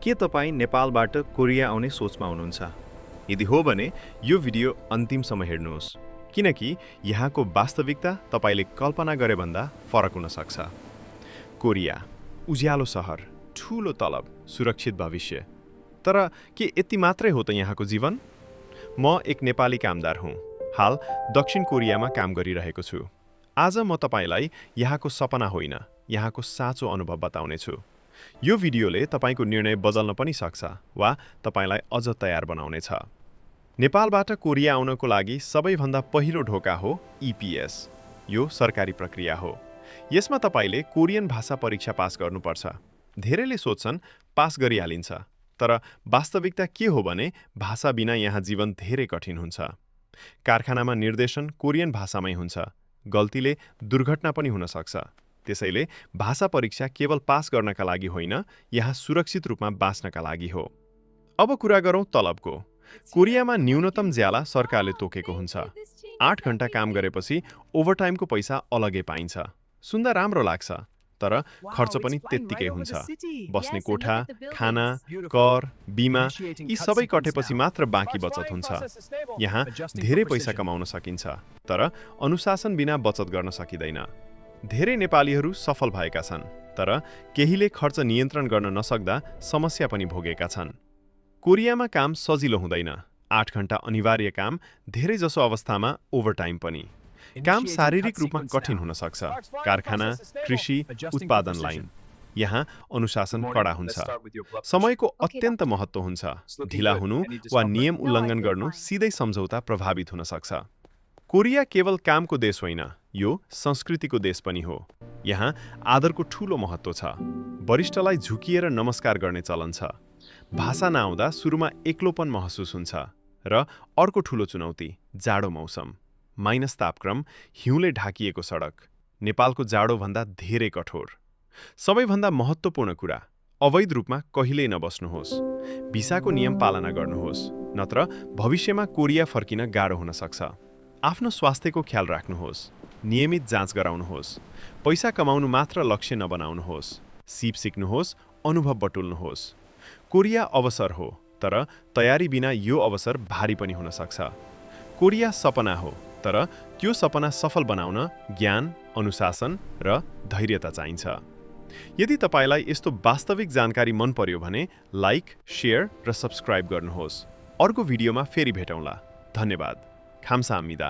के तपाईँ नेपालबाट कोरिया आउने सोचमा हुनुहुन्छ? यदि हो भने यो भिडियो अन्तिमसम्म हेर्नुहोस्, किनकि यहाँको वास्तविकता तपाईँले कल्पना गरेभन्दा फरक हुन सक्छ। कोरिया, उज्यालो सहर, ठूलो तलब, सुरक्षित भविष्य। तर के यति मात्रै हो त यहाँको जीवन? म एक नेपाली कामदार हुँ। हाल दक्षिण कोरियामा काम गरिरहेको छु। आज म तपाईँलाई यहाँको सपना होइन, यहाँको साँचो अनुभव बताउनेछु। यो भिडियोले तपाईँको निर्णय बदल्न पनि सक्छ वा तपाईँलाई अझ तयार बनाउनेछ। नेपालबाट कोरिया आउनको लागि सबैभन्दा पहिलो ढोका हो EPS। यो सरकारी प्रक्रिया हो। यसमा तपाईँले कोरियन भाषा परीक्षा पास गर्नुपर्छ। धेरैले सोध्छन् पास गरिहालिन्छ, तर वास्तविकता के हो भने भाषा बिना यहाँ जीवन धेरै कठिन हुन्छ। कारखानामा निर्देशन कोरियन भाषामै हुन्छ। गल्तीले दुर्घटना पनि हुन सक्छ। त्यसैले भाषा परीक्षा केवल पास गर्नका लागि होइन, यहाँ सुरक्षित रूपमा बाँच्नका लागि हो। अब कुरा गरौँ तलबको। कोरियामा न्यूनतम ज्याला सरकारले तोकेको हुन्छ। 8 घण्टा काम गरेपछि ओभरटाइमको पैसा अलग्गै पाइन्छ। सुन्दा राम्रो लाग्छ, तर खर्च पनि त्यत्तिकै हुन्छ। बस्ने कोठा, खाना, कर, बिमा यी सबै कटेपछि मात्र बाँकी बचत हुन्छ। यहाँ धेरै पैसा कमाउन सकिन्छ, तर अनुशासन बिना बचत गर्न सकिँदैन। धेरै नेपालीहरू सफल भएका छन्, तर केहीले खर्च नियन्त्रण गर्न नसक्दा समस्या पनि भोगेका छन्। कोरियामा काम सजिलो हुँदैन। 8 घण्टा अनिवार्य काम, धेरैजसो अवस्थामा ओभरटाइम पनि। काम शारीरिक रूपमा कठिन हुन सक्छ। कारखाना, कृषि, उत्पादन लाइन। यहाँ अनुशासन कडा हुन्छ। समयको अत्यन्त महत्त्व हुन्छ। ढिला हुनु वा नियम उल्लङ्घन गर्नु सिधै सम्झौता प्रभावित हुन सक्छ। कोरिया केवल कामको देश होइन, यो संस्कृतिको देश पनि हो। यहाँ आदरको ठूलो महत्त्व छ। वरिष्ठलाई झुकिएर नमस्कार गर्ने चलन छ। भाषा नआउँदा सुरुमा एक्लोपन महसुस हुन्छ। र अर्को ठूलो चुनौती, जाडो मौसम। माइनस तापक्रम, हिउँले ढाकिएको सडक। नेपालको जाडोभन्दा धेरै कठोर। सबैभन्दा महत्त्वपूर्ण कुरा, अवैध रूपमा कहिल्यै नबस्नुहोस्। भिसाको नियम पालना गर्नुहोस्, नत्र भविष्यमा कोरिया फर्किन गाह्रो हुन सक्छ। आफ्नो स्वास्थ्यको ख्याल राख्नुहोस्। नियमित जाँच गराउनुहोस्। पैसा कमाउनु मात्र लक्ष्य नबनाउनुहोस्। सिप सिक्नुहोस्, अनुभव बटुल्नुहोस्। कोरिया अवसर हो, तर तयारी बिना यो अवसर भारी पनि हुन सक्छ। कोरिया सपना हो, तर त्यो सपना सफल बनाउन ज्ञान, अनुशासन र धैर्यता चाहिन्छ। यदि तपाईँलाई यस्तो वास्तविक जानकारी मन पर्यो भने लाइक, शेयर र सब्स्क्राइब गर्नुहोस्। अर्को भिडियोमा फेरि भेटौँला। धन्यवाद। 감사합니다.